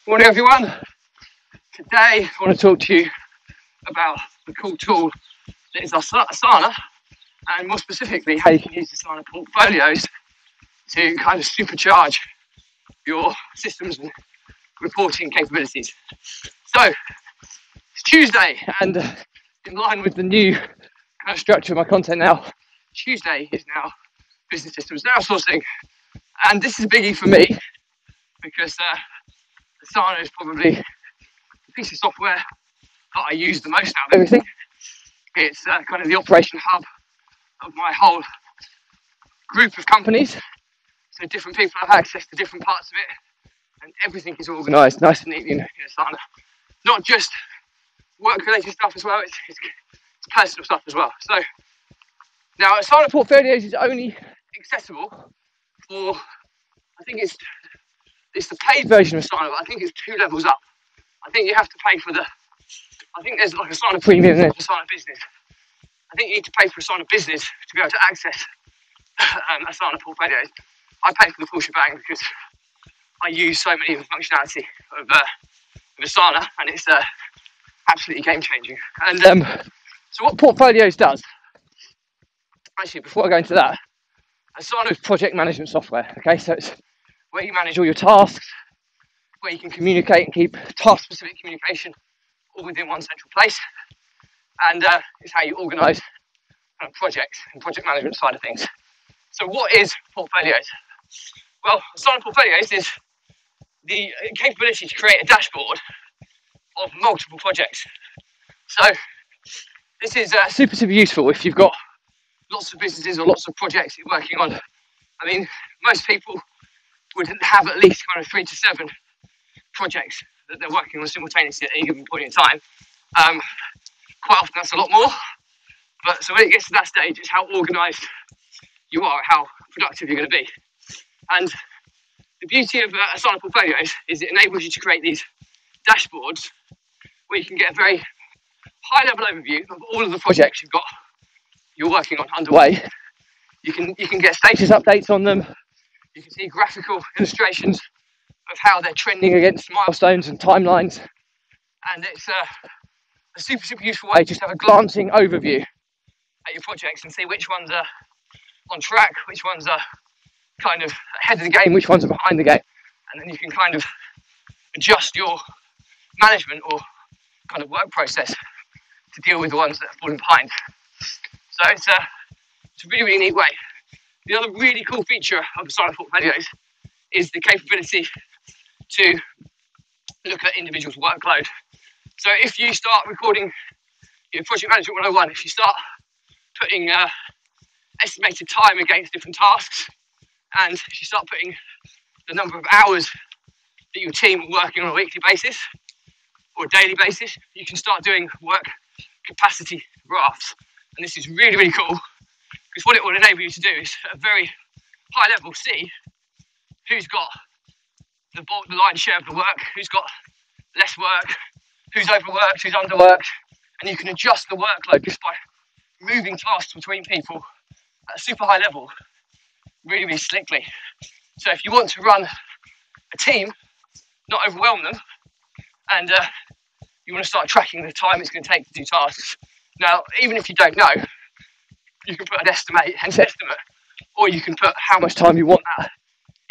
Morning everyone. Today I want to talk to you about the cool tool that is Asana, and more specifically how you can use Asana portfolios to kind of supercharge your systems and reporting capabilities. So it's Tuesday, and in line with the new kind of structure of my content now, Tuesday is now business systems and outsourcing, and this is a biggie for me because Asana is probably the piece of software that I use the most out of everything. It's kind of the operation hub of my whole group of companies. So different people have access to different parts of it, and everything is organised nice and neatly in Asana. Not just work-related stuff as well, it's personal stuff as well. So now Asana Portfolios is only accessible for, I think it's the paid version of Asana, but I think it's 2 levels up. I think you have to pay for I think there's like Asana Premium and there's Asana Business. I think you need to pay for Asana Business to be able to access Asana Portfolios. I pay for the full shebang because I use so many of the functionality of Asana, and it's absolutely game changing. And so what Portfolios does, actually before I go into that, Asana is project management software, okay? So it's where you manage all your tasks, where you can communicate and keep task-specific communication all within one central place, and it's how you organise projects and project management side of things. So what is Portfolios? Well, Asana Portfolios is the capability to create a dashboard of multiple projects. So this is super useful if you've got lots of businesses or lots of projects you're working on. I mean, most people would have at least kind of 3 to 7 projects that they're working on simultaneously at any given point in time. Quite often that's a lot more, but so when it gets to that stage, it's how organised you are, how productive you're going to be. And the beauty of Asana Portfolios is it enables you to create these dashboards where you can get a very high level overview of all of the projects you're working on underway. You can get status updates on them. You can see graphical illustrations of how they're trending against milestones and timelines. And it's a super useful way just to have a glancing overview at your projects and see which ones are on track, which ones are kind of ahead of the game, which ones are behind the game. And then you can kind of adjust your management or kind of work process to deal with the ones that are falling behind. So it's a really neat way. The other really cool feature of Asana Portfolios is the capability to look at individuals' workload. So if you start recording your Project Management 101, if you start putting estimated time against different tasks, and if you start putting the number of hours that your team are working on a weekly basis or a daily basis, you can start doing work capacity graphs. And this is really cool, because what it will enable you to do is at a very high level see who's got the lion's share of the work, who's got less work, who's overworked, who's underworked, and you can adjust the workload just by moving tasks between people at a super high level really slickly. So if you want to run a team, not overwhelm them, and you want to start tracking the time it's going to take to do tasks. Now, even if you don't know, you can put an estimate, or you can put how much time you want that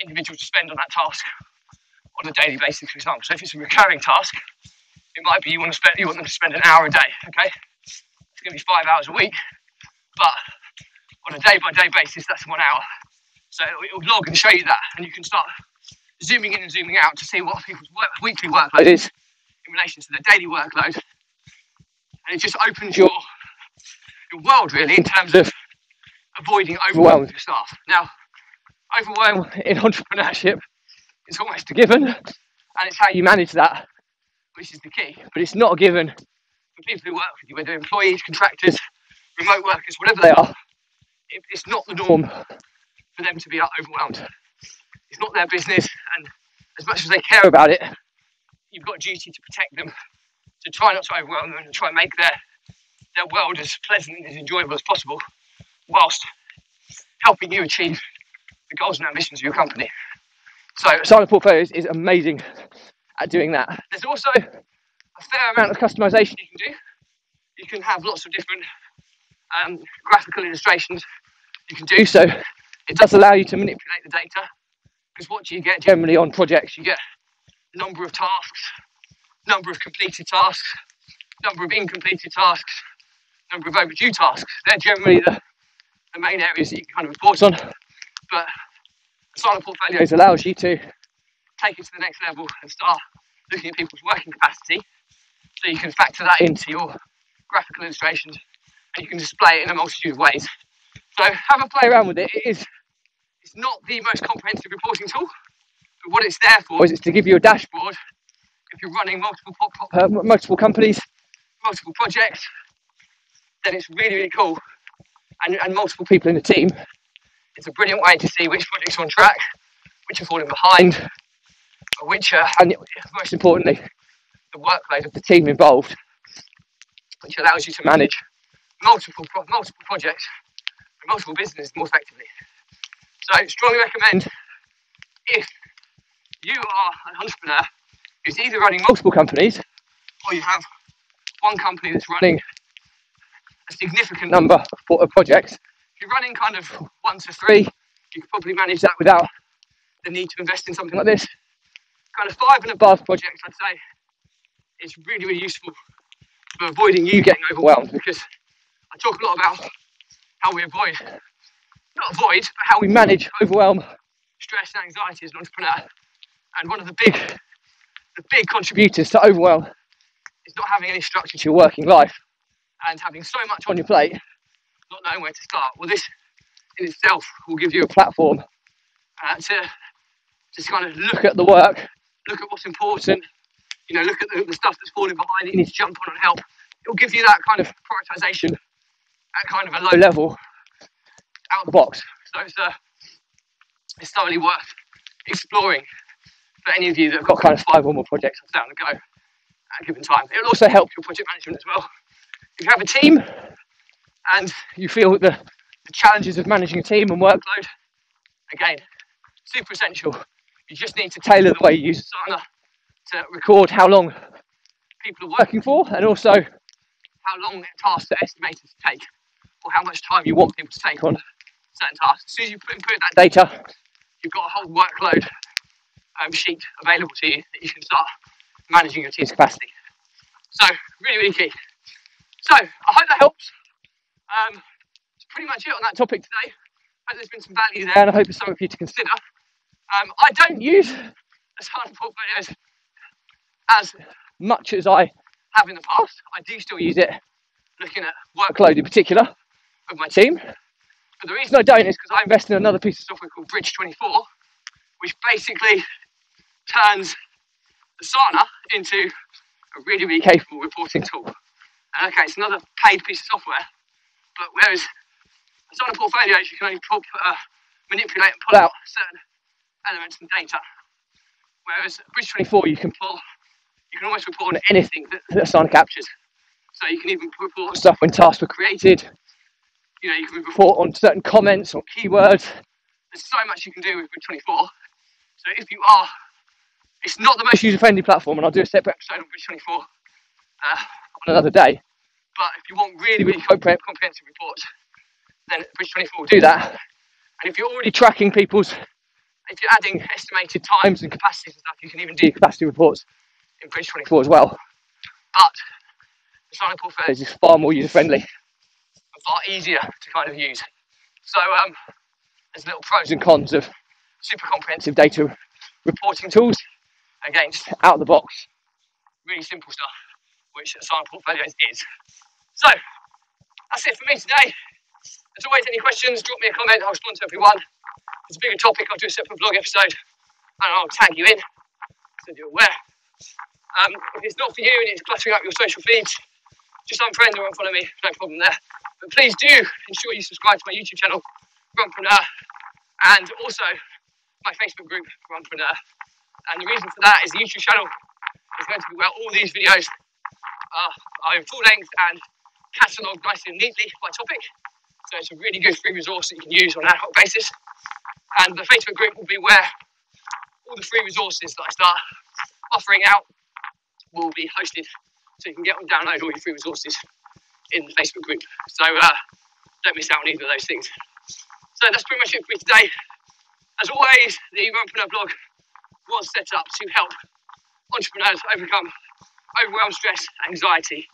individual to spend on that task on a daily basis, for example. So if it's a recurring task, it might be you want them to spend an hour a day, okay? It's going to be 5 hours a week, but on a day-by-day basis, that's 1 hour. So it will log and show you that, and you can start zooming in and zooming out to see what people's weekly workload is in relation to their daily workload. And it just opens your world, really, in terms of avoiding overwhelm with your staff. Now, overwhelm in entrepreneurship is almost a given, and it's how you manage that, which is the key. But it's not a given for people who work with you, whether employees, contractors, remote workers, whatever they are. It's not the norm for them to be overwhelmed. It's not their business, and as much as they care about it, you've got a duty to protect them, to try not to overwhelm them and try and make their world as pleasant and as enjoyable as possible, whilst helping you achieve the goals and ambitions of your company. So Asana Portfolios is amazing at doing that. There's also a fair amount of customization you can do. You can have lots of different graphical illustrations you can do. So it does allow you to manipulate the data, because what do you get generally on projects? You get number of tasks, number of completed tasks, number of incompleted tasks, number of overdue tasks. They're generally the main areas that you can kind of report on. But Asana Portfolios allows you to take it to the next level and start looking at people's working capacity, so you can factor that into your graphical illustrations and you can display it in a multitude of ways. So have a play around with it. It's not the most comprehensive reporting tool, but what it's there for is it's to give you a dashboard if you're running multiple companies, multiple projects. Then it's really, really cool, and multiple people in the team. It's a brilliant way to see which projects are on track, which are falling behind, and most importantly, the workload of the team involved, which allows you to manage multiple projects and multiple businesses more effectively. So strongly recommend, if you are an entrepreneur who's either running multiple companies or you have one company that's running a significant number of projects. If you're running kind of 1 to 3, you can probably manage that without the need to invest in something like this. Kind of 5 and above projects, I'd say, is really, really useful for avoiding you getting overwhelmed, because I talk a lot about how we but how we manage overwhelm, stress and anxiety as an entrepreneur. And one of the big contributors to overwhelm is not having any structure to your working life and having so much on your plate, not knowing where to start. Well, this in itself will give you a platform to just kind of look at the work, look at what's important, look at the stuff that's falling behind that you need to jump on and help. It will give you that kind of prioritization at kind of a low level out of the box. So it's thoroughly worth exploring for any of you that have got kind of 5 or more projects on the go at a given time. It will also help your project management as well. If you have a team and you feel that the challenges of managing a team and workload, again, super essential. You just need to tailor the way you use Asana to record how long people are working for, and also how long tasks are estimated to take, or how much time you want people to take on certain tasks. As soon as you input that data, you've got a whole workload sheet available to you that you can start managing your team's capacity. So really, really key. So I hope that helps. That's pretty much it on that topic today. I hope there's been some value there, and I hope it's something for you to consider. I don't use Asana Portfolios as much as I have in the past. I do still use it looking at workload in particular of my team. But the reason I don't is because I invest in another piece of software called Bridge24, which basically turns Asana into a really, really capable reporting tool. And okay, it's another paid piece of software, but whereas Asana Portfolios, you can only manipulate and pull out certain elements and data, whereas Bridge24, you can almost report on anything that Asana captures. So you can even report on stuff when tasks were created. You can report on certain comments or keywords. There's so much you can do with Bridge24. So it's not the most user-friendly platform, and I'll do a separate episode on Bridge24 on another day. But if you want really, really comprehensive reports, then Bridge24 will do that. And if you're already tracking if you're adding estimated times and capacities and stuff, you can even do capacity reports in Bridge24 as well. But the Asana Portfolios is far more user-friendly and far easier to kind of use. So there's little pros and cons of super comprehensive data reporting tools against out of the box, really simple stuff, which Asana Portfolios is. So that's it for me today. As always, any questions, drop me a comment, I'll respond to everyone. If it's a bigger topic, I'll do a separate vlog episode and I'll tag you in so you're aware. If it's not for you and it's cluttering up your social feeds, just unfriend or unfollow me, no problem there. But please do ensure you subscribe to my YouTube channel, Runpreneur, and also my Facebook group, Runpreneur. And the reason for that is the YouTube channel is going to be where all these videos are in full length and catalogued nicely and neatly by topic. So it's a really good free resource that you can use on an ad hoc basis. And the Facebook group will be where all the free resources that I start offering out will be hosted, so you can get and download all your free resources in the Facebook group. So don't miss out on either of those things. So that's pretty much it for me today. As always, the Mompreneur blog was set up to help entrepreneurs overcome overwhelm, stress, anxiety,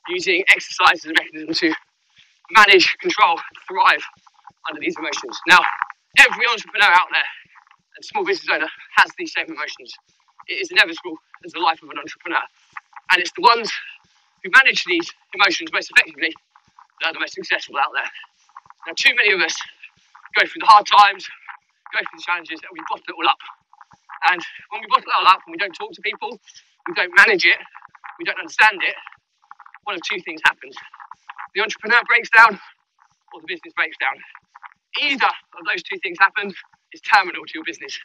using exercise as a mechanism to manage, control, thrive under these emotions. Now, every entrepreneur out there and small business owner has these same emotions. It is inevitable as the life of an entrepreneur. And it's the ones who manage these emotions most effectively that are the most successful out there. Now, too many of us go through the hard times, go through the challenges, and we bottle it all up. And when we bottle it all up and we don't talk to people, we don't manage it, we don't understand it, one of two things happens. The entrepreneur breaks down or the business breaks down. Either of those two things happen is terminal to your business.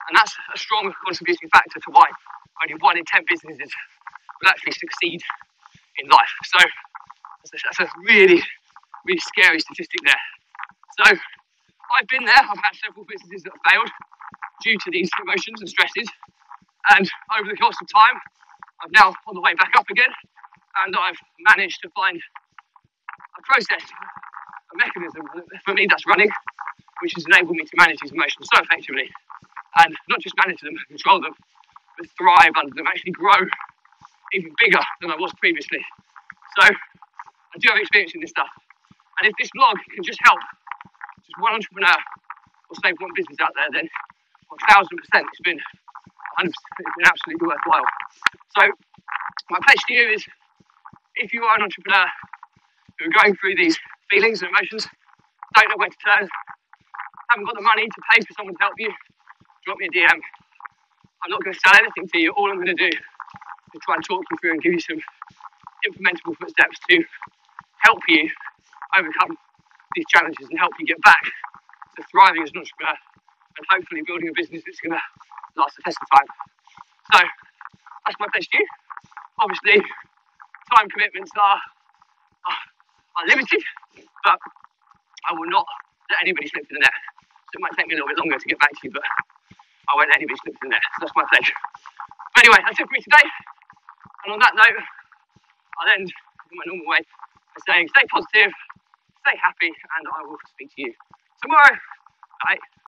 And that's a strong contributing factor to why only 1 in 10 businesses will actually succeed in life. So that's a really, really scary statistic there. So I've been there. I've had several businesses that have failed due to these emotions and stresses. And over the course of time, I'm now on the way back up again. And I've managed to find a process, a mechanism for me that's running, which has enabled me to manage these emotions so effectively. And not just manage them, control them, but thrive under them, actually grow even bigger than I was previously. So I do have experience in this stuff. And if this blog can just help just one entrepreneur or save one business out there, then 1000% it's been 100%, it's been absolutely worthwhile. So my pledge to you is, if you are an entrepreneur who are going through these feelings and emotions, don't know where to turn, haven't got the money to pay for someone to help you, drop me a DM. I'm not going to sell anything to you. All I'm going to do is try and talk you through and give you some implementable footsteps to help you overcome these challenges and help you get back to thriving as an entrepreneur and hopefully building a business that's going to last the test of time. So that's my pledge to you. Obviously, time commitments are limited, but I will not let anybody slip through the net. So it might take me a little bit longer to get back to you, but I won't let anybody slip through the net. So that's my pledge. But anyway, that's it for me today. And on that note, I'll end in my normal way by saying stay positive, stay happy, and I will speak to you tomorrow. Bye.